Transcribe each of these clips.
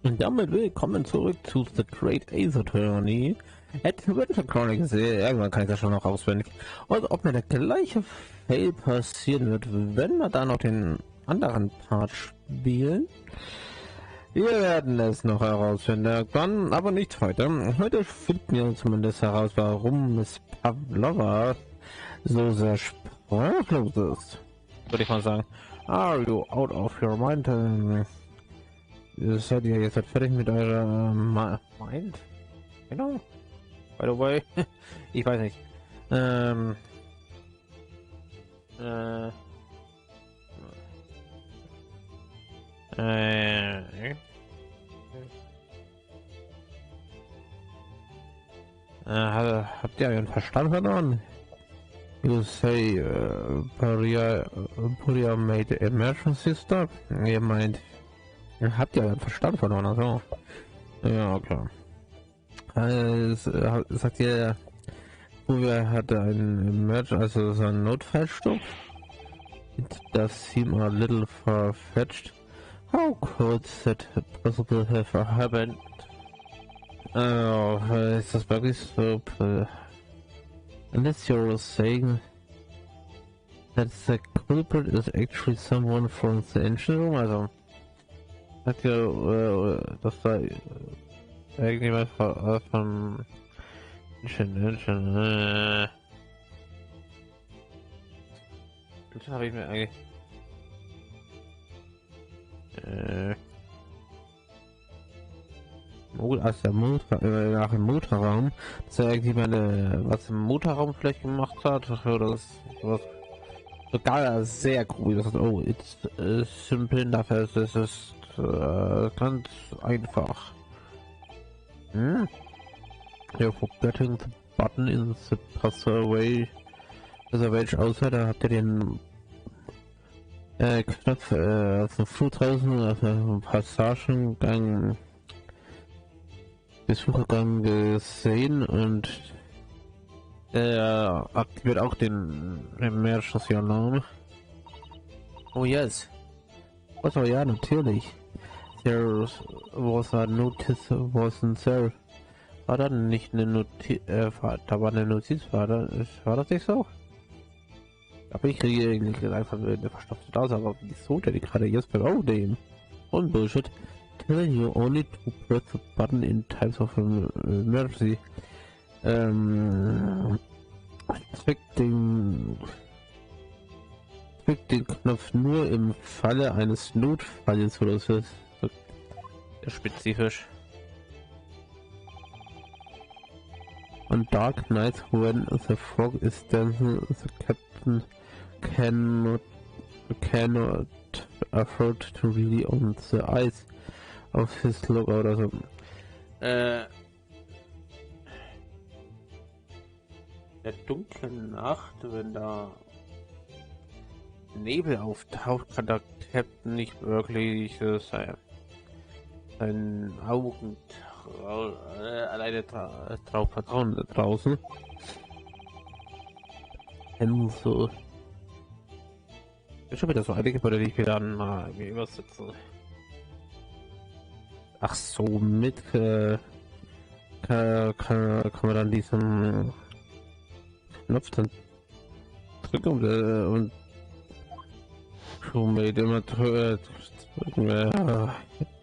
Und damit willkommen zurück zu The Great Ace Attorney. Adventure Chronicles. Irgendwann kann ich das schon noch auswendig. Und ob mir der gleiche Fail passieren wird, wenn wir da noch den anderen Part spielen. Wir werden es noch herausfinden. Dann aber nicht heute. Heute finden wir zumindest heraus, warum Miss Pavlova so sehr sprachlos ist. Würde ich mal sagen. Are you out of your mind? Seid ihr jetzt fertig mit eurer Mind? Genau. By the way, ich weiß nicht. Habt ihr euren Verstand verloren? You say, Puria made emergency stop? Ihr meint, habt ihr euren Verstand verloren, also? Ja, klar. Sagt ihr, Puria hatte einen also so einen Notfallstopp? Das seemed a little far-fetched. How could that possibly have happened? Ist das wirklich so? Unless you're saying that the culprit is actually someone from the engine room, also sagt ihr, dass da irgendjemand vom Engine habe ich mir eigentlich aus der nach dem Motorraum, dass er irgendjemand was im Motorraum vielleicht gemacht hat, oder das was sogar sehr cool ist. Oh, it's simple enough, es ist ganz einfach. You're forgetting the button in the passageway außer da habt ihr den Knopf aus dem Flug draußen, aus dem Passagengang Besuchergang gesehen und aktiviert auch den Emergency Alarm. Oh yes. Also ja, natürlich. There was a notice wasn't there. War da nicht eine Notiz, da war eine Notiz, war das nicht so? Aber ich kriege nicht einfach eine verstopfte aus, aber wieso denn gerade jetzt beim Aufnehmen? Und Bullshit. Telling you only to press the button in times of emergency. Zwickt den Knopf nur im Falle eines Notfalls oder so. Spezifisch. On dark nights when the fog is dense, the captain cannot afford to really on the ice of his lookout. Also der dunklen Nacht, wenn da Nebel auftaucht, kann der Captain nicht wirklich seinen Augen alleine drauf vertrauen draußen. So ist schon wieder so einige Wörter, die ich wieder an übersetze. Ach so, mit kann man dann diesen Knopf dann drücken und schon mit immer drücken.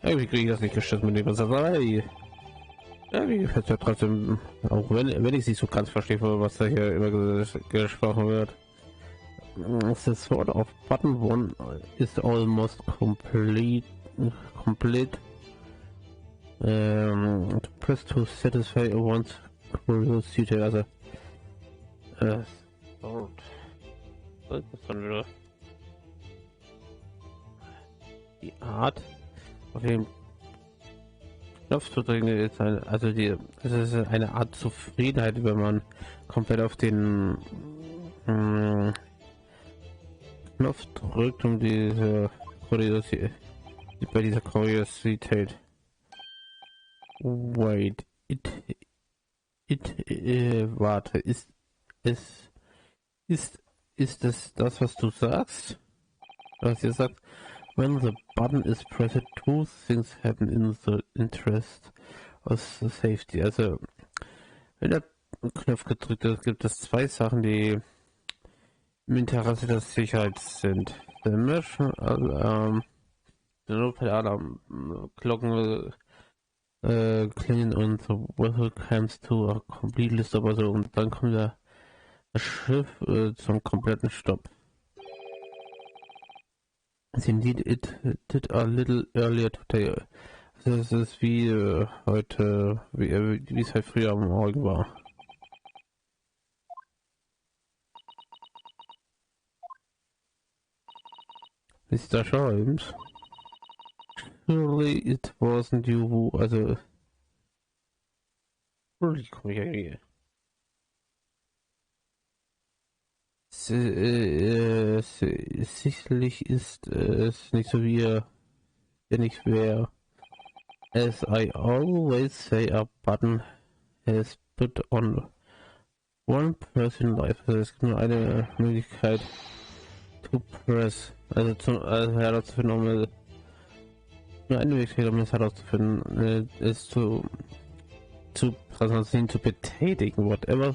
Irgendwie kriege ich das nicht geschissen mit dem Übersetzerei. Ja, wie gefällt ja trotzdem, auch wenn ich sie so ganz verstehe, was da hier immer gesprochen wird. The sort of button one is almost complete. To press to satisfy one's curiosity. Also, sort. Was ist das dann wieder? Die Art, auf dem Knopf zu drücken ist es ist eine Art Zufriedenheit, wenn man komplett auf den Knopf drückt, um diese Kuriosität. Wait, warte, ist es das, was du sagst? Was ihr sagt? When the button is pressed, two things happen in the interest of the safety. Also, wenn der Knopf gedrückt ist, gibt es zwei Sachen, die im Interesse der Sicherheit sind. Der Notfallalarm, Glocken klingen und the weather comes to a complete list, aber so, und dann kommt das Schiff zum kompletten Stopp. Indeed, it did a little earlier today. Das ist wie heute, wie es halt früher am Morgen war. Mr. Chimes. Surely it wasn't you who, also... Surely komm ich hier. Sicherlich ist es nicht so wie wenn ich wäre. As I always say, a button has put on one person life. Also es gibt nur eine Möglichkeit to press, herauszufinden, nur eine Möglichkeit, um es herauszufinden, ist zu präsentieren, zu betätigen, whatever.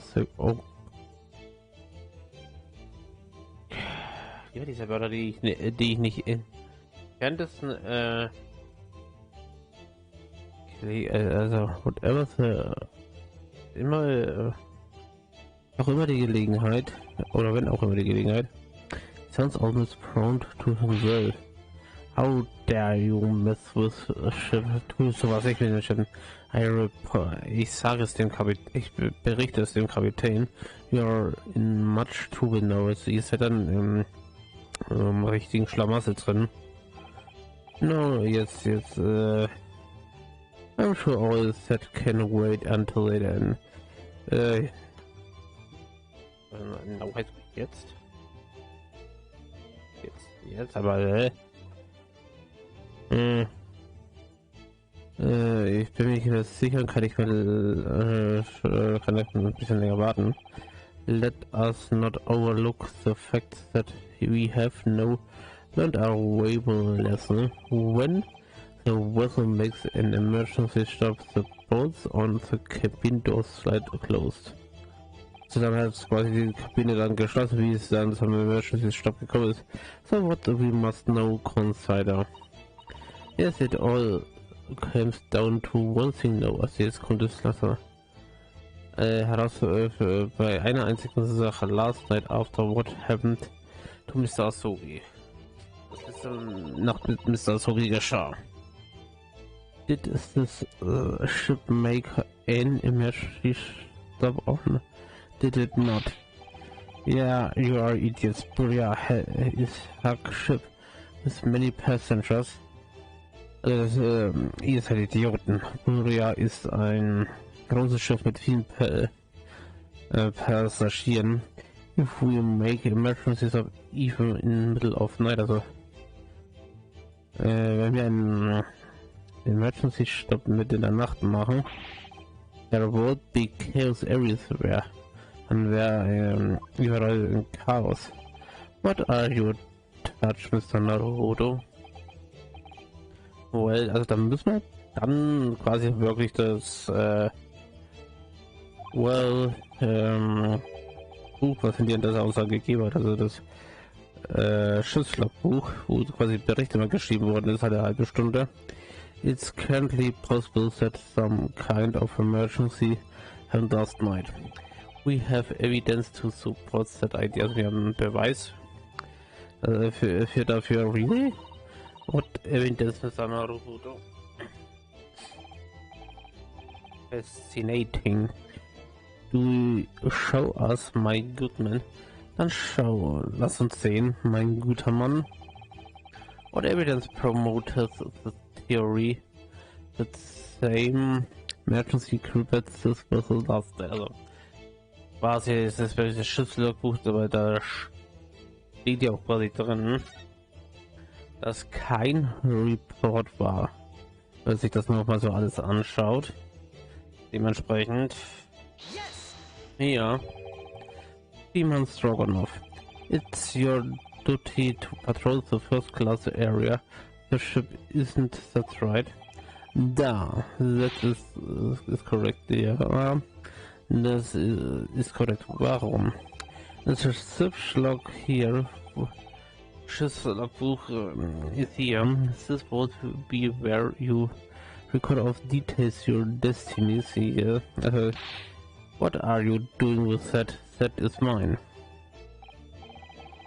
Ja, diese Wörter, die ich nicht in währenddessen, also whatever, immer, auch immer die Gelegenheit, oder wenn auch immer die Gelegenheit, sounds almost prone to himself. How dare you mess with a ship? Tust du was ich mit den Schiffen? Ich sage es dem Kapitän, ich berichte es dem Kapitän. You're in much trouble now. Ihr seid dann im richtigen Schlamassel drin. No, jetzt, I'm sure all that can wait until later. No, heißt jetzt? Jetzt, aber, ich bin mir nicht mehr sicher, kann ich ein bisschen länger warten. Let us not overlook the fact that we have learned our valuable lesson. When the vessel makes an emergency stop, the bolts on the cabin doors slide closed. So dann hat quasi die Kabine dann geschlossen, wie es dann zum Emergency Stop gekommen ist. So what we must know consider. Yes, it all comes down to one thing now. Also jetzt kommt es langsam heraus bei einer einzigen Sache. Last night after what happened to Mr. Asogi. Was ist nach Mr. Asogi geschah? Did this ship make an emergency stop on? Did it not? Yeah, you are idiots. Buria is a ship with many passengers. Ihr seid Idioten. Buria ist ein großes Schiff mit vielen Passagieren. If we make emergencies of even in the middle of night, also wenn wir einen Emergency Stop mitten in der Nacht machen, there would be chaos everywhere. Dann wäre überall ein Chaos. What are you touch, Mr. Naruto? Well, also dann müssen wir dann quasi wirklich das Buch, was in dir in dieser Aussage gegeben hat, also das Schiffslogbuch, wo quasi Berichte mal geschrieben worden ist, eine halbe Stunde. It's currently possible that some kind of emergency happened last night. We have evidence to support that idea. Also wir haben einen Beweis für dafür. Really? What evidence is on Naruto? Fascinating. Do show us, my good man. Dann lass uns sehen, mein guter Mann. What evidence promotes the theory that same emergency created this vessel last day? Also quasi ist das wirklich das Schiffslogbuch, aber da steht ja auch quasi drin, dass kein Report war. Wenn sich das nochmal so alles anschaut. Dementsprechend. Ja. Demon Stroganoff. It's your duty to patrol the first class area. The ship isn't that right? Da, that is correct. Yeah, das ist korrekt. Warum? Das Schiffslog hier. Schiffslogbuch is here. This would be where you record of details your destiny. See, what are you doing with that? That is mine.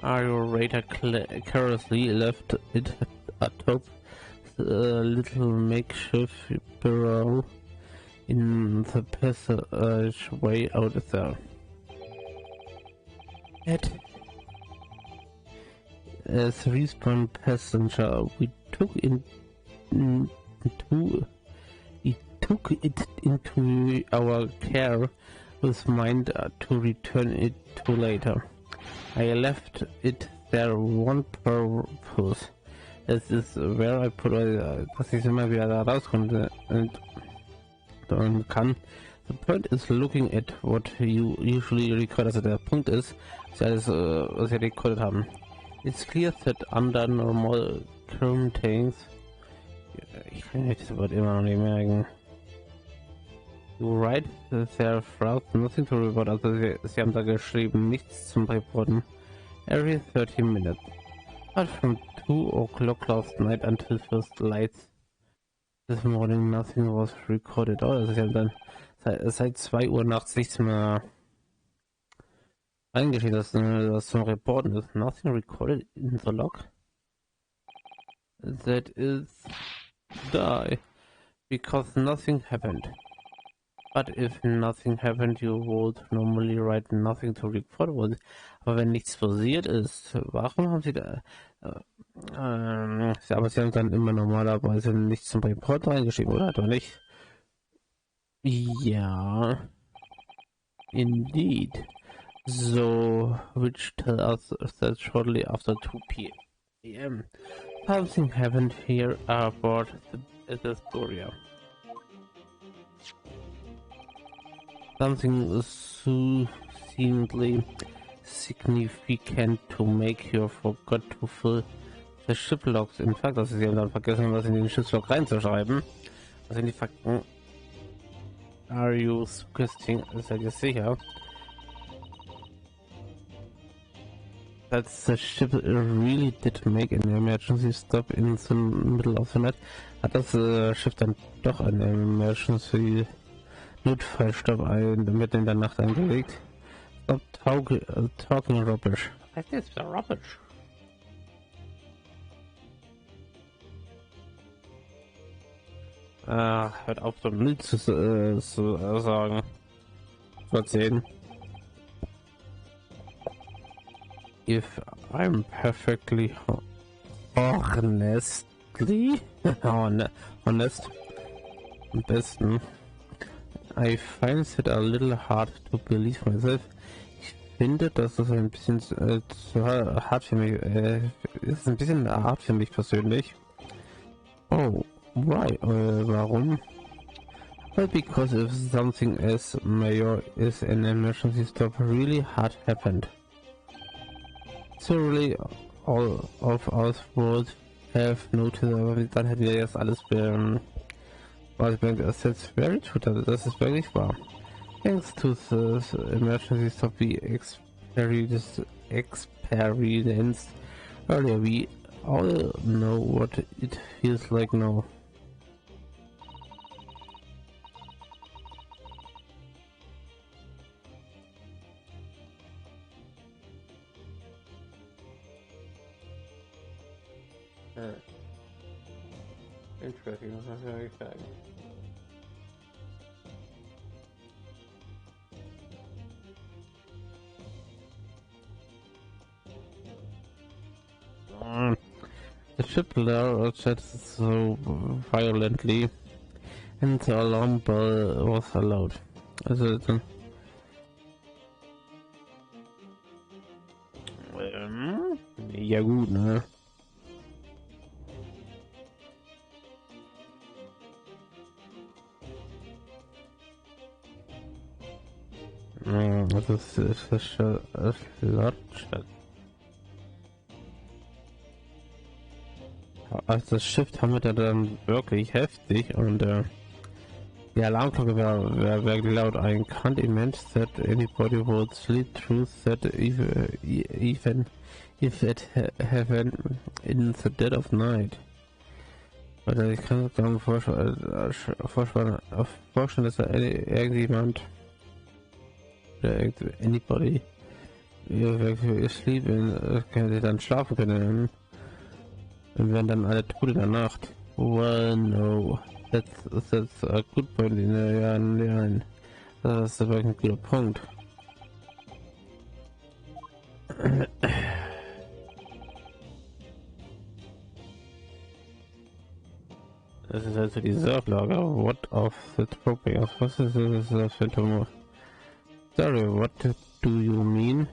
Our radar carelessly left it atop a little makeshift burrow in the passageway out there. As respawn passenger, we took it into our care with mind to return it to later. I left it there one purpose. Das ist where I put dass ich immer wieder da rauskommen kann. The point is looking at what you usually record. Also der Punkt ist, alles, was wir recorded haben. It's clear that under normal things, ich kann nicht das Wort immer noch nicht merken. You write there wrote nothing to report. Also sie haben da geschrieben, nichts zum Reporten. Every 30 minutes. But from 2 o'clock last night until first lights this morning nothing was recorded. Oh, das ist ja dann seit 2 Uhr nachts nichts mehr eingeschrieben, dass das zum Reporten ist. Nothing recorded in the log. That is die. Because nothing happened. But if nothing happened, you would normally write nothing to report. Aber wenn nichts passiert ist, warum haben sie da... aber sie haben dann immer normalerweise nichts zum Report reingeschrieben, oder? Doch nicht? Ja. Indeed. So, which tell us that shortly after 2 p.m. something happened here aboard the Astoria. Something seemingly significant to make you forgot to fill the ship logs. In fact, dass sie haben dann vergessen, was in den Schiffslog reinzuschreiben. Was sind die Fakten? Are you suggesting? Seid ihr sicher? That the ship really did make an emergency stop in the middle of the night. Hat das Schiff dann doch einen Emergency Notfallstopp mitten in der Nacht angelegt? Stop talking rubbish. I think it's rubbish. Hört auf, so Müll zu sagen. Zu erzählen. If I'm perfectly honestly honest, am besten. I find it a little hard to believe myself. Ich finde, dass das ein bisschen zu hart für mich ist. Ein bisschen hart für mich persönlich. Oh, why? Warum? Well, because if something as major as an emergency stop really had happened, so really all of us would have noticed. Aber dann hätten wir jetzt alles das ist very true, das ist wirklich wahr. Thanks to the emergency stop we experienced earlier, we all know what it feels like now. Interesting, was soll ich sagen? The ship lurched so violently, and the alarm bell was loud. Also ja gut, ne? Das ist Lodge. Also das Shift haben wir da dann wirklich heftig und die Alarmglocke wäre wirklich laut. I can't imagine that anybody would sleep through that even if it happened in the dead of night. Also ich kann mir vorstellen, dass da irgendjemand oder anybody ihr sleep kann dann schlafen können und werden dann alle tot in der Nacht. Well, no. That's a good point. Ja, nein. Das ist wirklich ein guter Punkt. Das ist also die Surflager. What of the tropic? Was ist das für ein Sorry, what do you mean?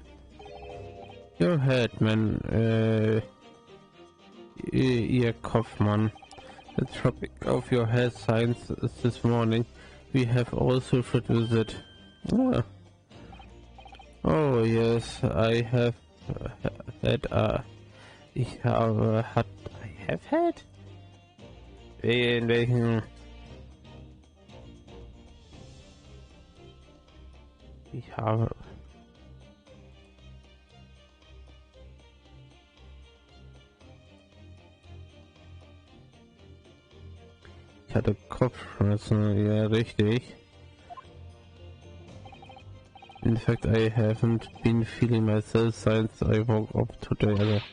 Your head, man. Ihr Kopf, Mann. The tropic of your head science this morning. We have also should visit. Ah. Oh yes, I have had I have had? In welchen? Ich habe. Ich hatte Kopfschmerzen, ja richtig. In fact, I haven't been feeling myself since I woke up today.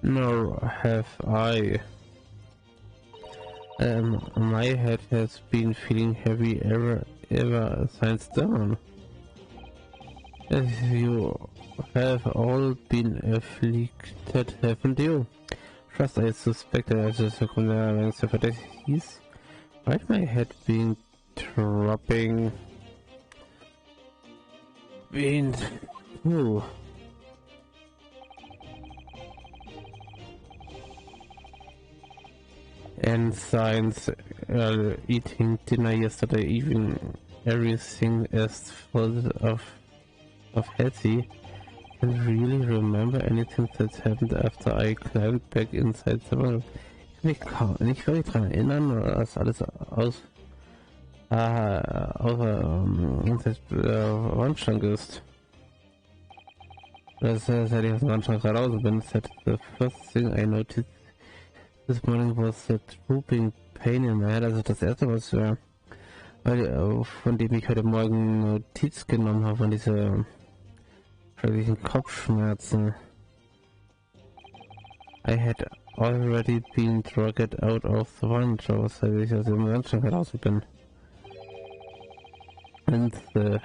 Nor have I. My head has been feeling heavy ever since dawn. As you have all been afflicted, haven't you? First, I suspected as a secondary hieß, might my head being dropping. Ooh. And since eating dinner yesterday evening, everything is full of healthy. Can't really remember anything that happened after I climbed back inside the room. Ich kann mich kaum nicht wirklich daran erinnern, dass alles außer inside Wandschrank ist. Seit ich aus dem Wandschrank raus bin, said the first thing I noticed this morning was the drooping pain in my head. Also das erste, was von dem ich heute Morgen Notiz genommen habe, von dieser schrecklichen Kopfschmerzen. I had already been dragged out of the Wandschrank, seit ich aus dem Wandschrank heraus bin. And the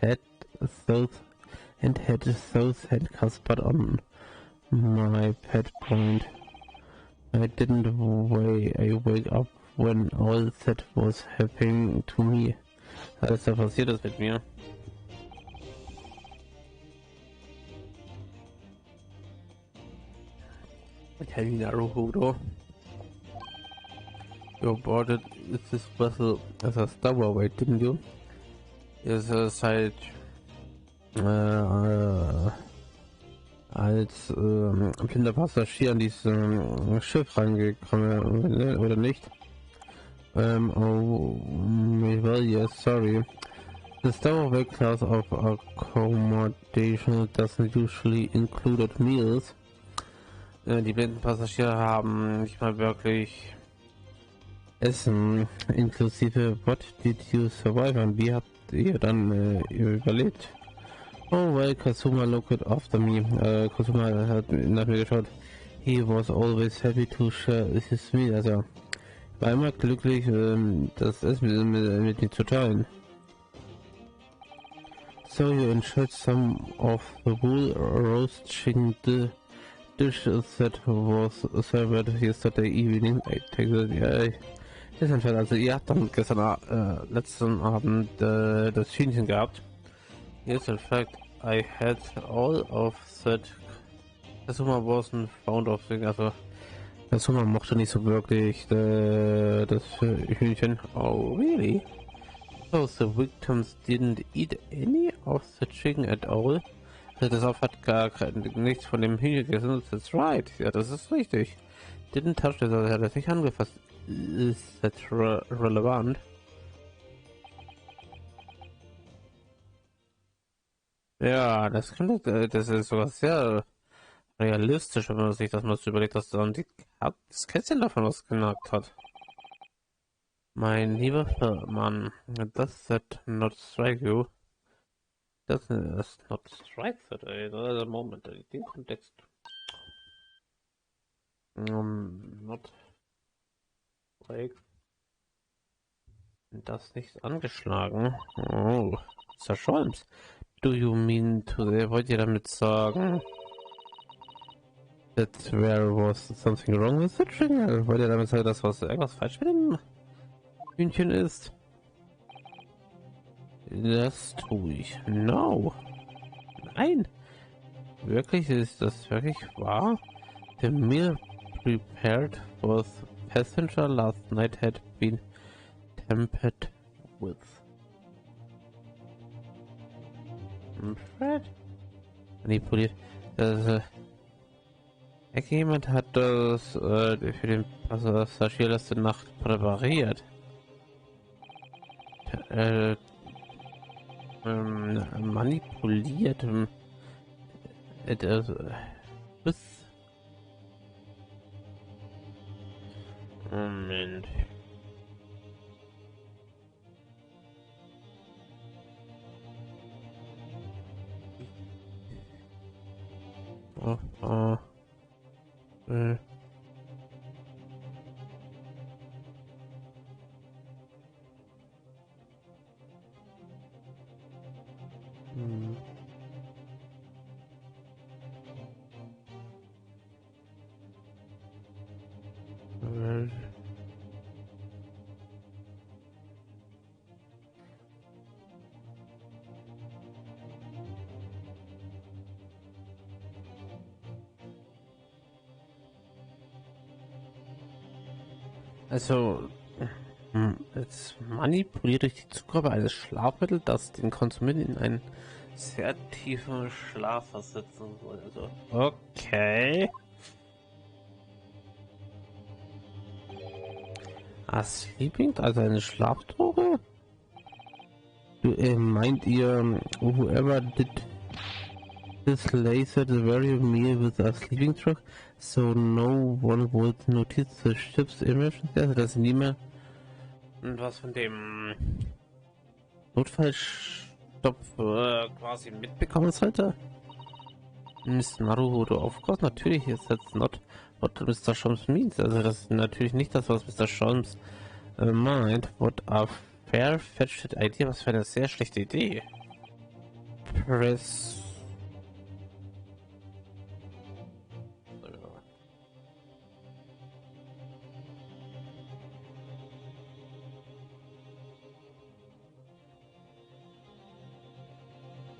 had those handcuffs put on my pet point. I didn't wake up when all that was happening to me. Alles da passiert ist mit mir. Okay, Naruto. You boarded this vessel as a stowaway, didn't you? Yes, seit als blinder Passagier an diesem Schiff reingekommen, oder nicht? Oh, well, yes, sorry. The stowaway class of accommodation doesn't usually include meals. Die blinden Passagiere haben nicht mal wirklich Essen, inklusive What did you survive? Und wie habt ihr dann überlebt? Oh well, Kazuma looked after me. Kazuma hat nach mir geschaut. He was always happy to share his meal. Also war immer glücklich, das Essen mit mir zu teilen. So you enjoyed some of the wool roast chicken dish that was served yesterday evening. I take that, yeah. Also ihr habt dann gestern letzten Abend das Hähnchen gehabt. Yes, in fact, I had all of that. Kazuma wasn't fond of thing. Also Kazuma mochte nicht so wirklich das Hühnchen. Oh, really? So the victims didn't eat any of the chicken at all? Das auf hat gar nichts von dem Hühner gegessen. That's right. Ja, das ist richtig. Didn't touch das, also er hat das nicht angefasst. Ist das relevant? Ja, das ist sogar sehr realistisch, wenn man sich das mal so überlegt, dass dann das Kätzchen davon was genagt hat. Mein lieber Mann, das hat not strike you. Das ist not strike today. Also Moment, in dem Kontext. Not strike. Das nicht angeschlagen. Oh, Sir Scholz. Do you mean to wollt ihr damit sagen? That there was something wrong with the trigger? Wollt ihr damit sagen, dass was irgendwas falsch mit dem Hühnchen ist? Das tue ich. No. Nein. Wirklich, ist das wirklich wahr? The meal prepared for the passenger last night had been tampered with. Fred? Manipuliert. Jemand hat das für den Passagier letzte Nacht präpariert. Manipuliert. Bis. Moment. Also, es manipuliert durch die Zugabe eines Schlafmittels, das den Konsumenten in einen sehr tiefen Schlaf versetzen soll. Also, okay. Sleeping, also eine Schlafdroge? Meint ihr, whoever did this laser the very meal with a sleeping drug, so no one would notice the ship's emergency, also dass niemand was von dem Notfallstopp quasi mitbekommen sollte? Miss Naruhodo, of course, natürlich ist das not what Mr. Shams means, also das ist natürlich nicht das, was Mr. Shams meint. What a fair-fetched idea, was für eine sehr schlechte Idee. Press.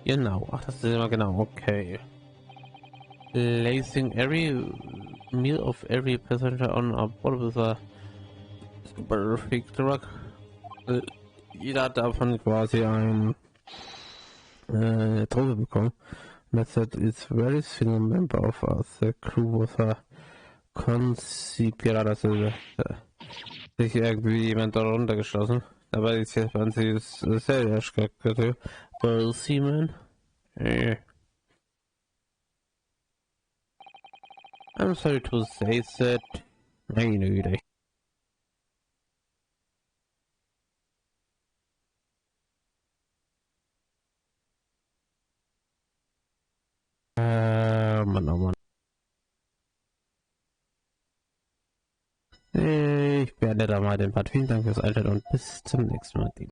Genau, ach, das ist immer genau, okay. Placing every meal of every passenger on a board with a super truck. Jeder hat davon quasi ein Droge bekommen. Method is very single member of us. The crew was a conspirator, dass sich irgendwie jemand darunter geschlossen. Aber jetzt waren sie sehr erschreckt. Seaman. I'm sorry to say that. Meine Güte. Mann, oh Mann. Ich beende da mal den Part. Vielen Dank fürs Einschalten und bis zum nächsten Mal.